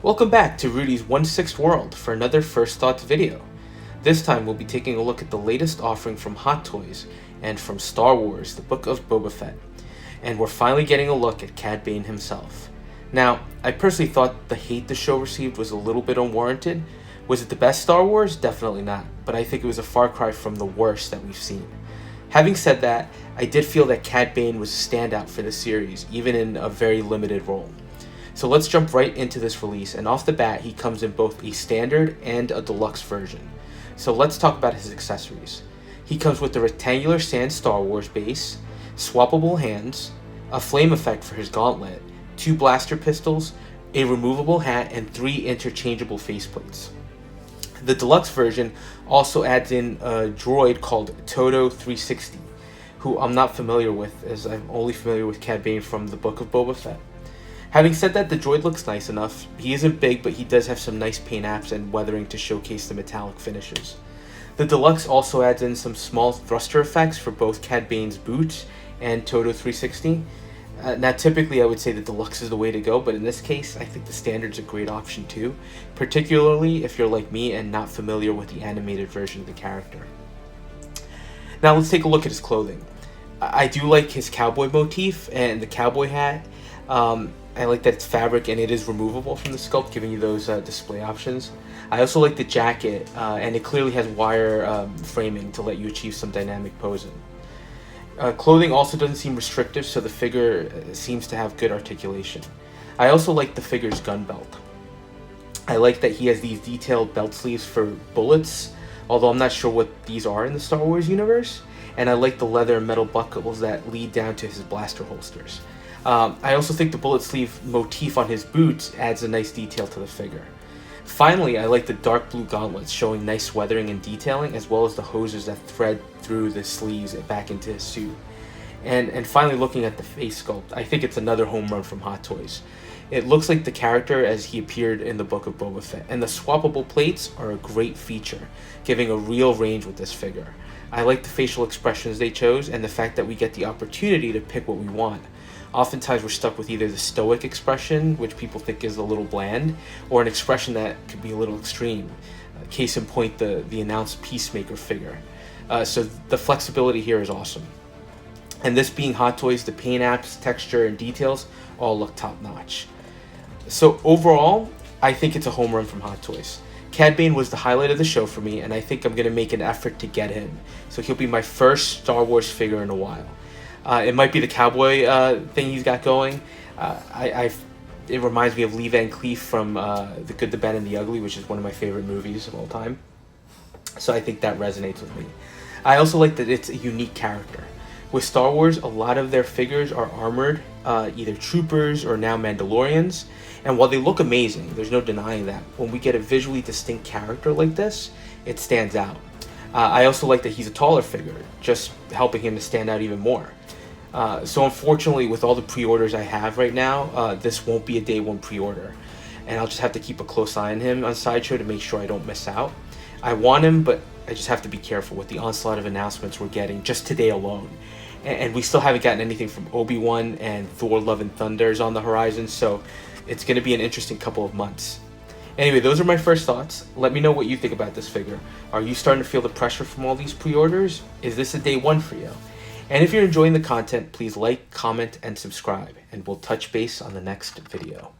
Welcome back to Rudy's 1/6 World for another First Thoughts video. This time we'll be taking a look at the latest offering from Hot Toys and from Star Wars, the Book of Boba Fett. And we're finally getting a look at Cad Bane himself. Now, I personally thought the hate the show received was a little bit unwarranted. Was it the best Star Wars? Definitely not, but I think it was a far cry from the worst that we've seen. Having said that, I did feel that Cad Bane was a standout for the series, even in a very limited role. So let's jump right into this release, and off the bat he comes in both a standard and a deluxe version. So let's talk about his accessories. He comes with the rectangular Sans Star Wars base, swappable hands, a flame effect for his gauntlet, 2 blaster pistols, a removable hat, and 3 interchangeable faceplates. The deluxe version also adds in a droid called Todo 360, who I'm not familiar with, as I'm only familiar with Cad Bane from the Book of Boba Fett. Having said that, the droid looks nice enough. He isn't big, but he does have some nice paint apps and weathering to showcase the metallic finishes. The deluxe also adds in some small thruster effects for both Cad Bane's boots and Todo 360. Now, typically I would say the deluxe is the way to go, but in this case, I think the standard's a great option too, particularly if you're like me and not familiar with the animated version of the character. Now let's take a look at his clothing. I do like his cowboy motif and the cowboy hat. I like that it's fabric and it is removable from the sculpt, giving you those display options. I also like the jacket, and it clearly has wire framing to let you achieve some dynamic posing. Clothing also doesn't seem restrictive, so the figure seems to have good articulation. I also like the figure's gun belt. I like that he has these detailed belt sleeves for bullets, although I'm not sure what these are in the Star Wars universe. And I like the leather and metal buckles that lead down to his blaster holsters. I also think the bullet sleeve motif on his boots adds a nice detail to the figure. Finally, I like the dark blue gauntlets showing nice weathering and detailing, as well as the hoses that thread through the sleeves and back into his suit. And finally, looking at the face sculpt, I think it's another home run from Hot Toys. It looks like the character as he appeared in the Book of Boba Fett, and the swappable plates are a great feature, giving a real range with this figure. I like the facial expressions they chose and the fact that we get the opportunity to pick what we want. Oftentimes we're stuck with either the stoic expression, which people think is a little bland, or an expression that could be a little extreme. Case in point, the announced Peacemaker figure. So the flexibility here is awesome. And this being Hot Toys, the paint apps, texture, and details all look top notch. So overall, I think it's a home run from Hot Toys. Cad Bane was the highlight of the show for me, and I think I'm going to make an effort to get him. So he'll be my first Star Wars figure in a while. It might be the cowboy thing he's got going. It reminds me of Lee Van Cleef from The Good, the Bad, and the Ugly, which is one of my favorite movies of all time. So I think that resonates with me. I also like that it's a unique character. With Star Wars, a lot of their figures are armored, either troopers or now Mandalorians. And while they look amazing, there's no denying that, when we get a visually distinct character like this, it stands out. I also like that he's a taller figure, just helping him to stand out even more. So unfortunately, with all the pre-orders I have right now, this won't be a day one pre-order. And I'll just have to keep a close eye on him on Sideshow to make sure I don't miss out. I want him, but I just have to be careful with the onslaught of announcements we're getting just today alone. And we still haven't gotten anything from Obi-Wan, and Thor Love and Thunder is on the horizon, so it's going to be an interesting couple of months. Anyway, those are my first thoughts. Let me know what you think about this figure. Are you starting to feel the pressure from all these pre-orders? Is this a day one for you? And if you're enjoying the content, please like, comment, and subscribe, and we'll touch base on the next video.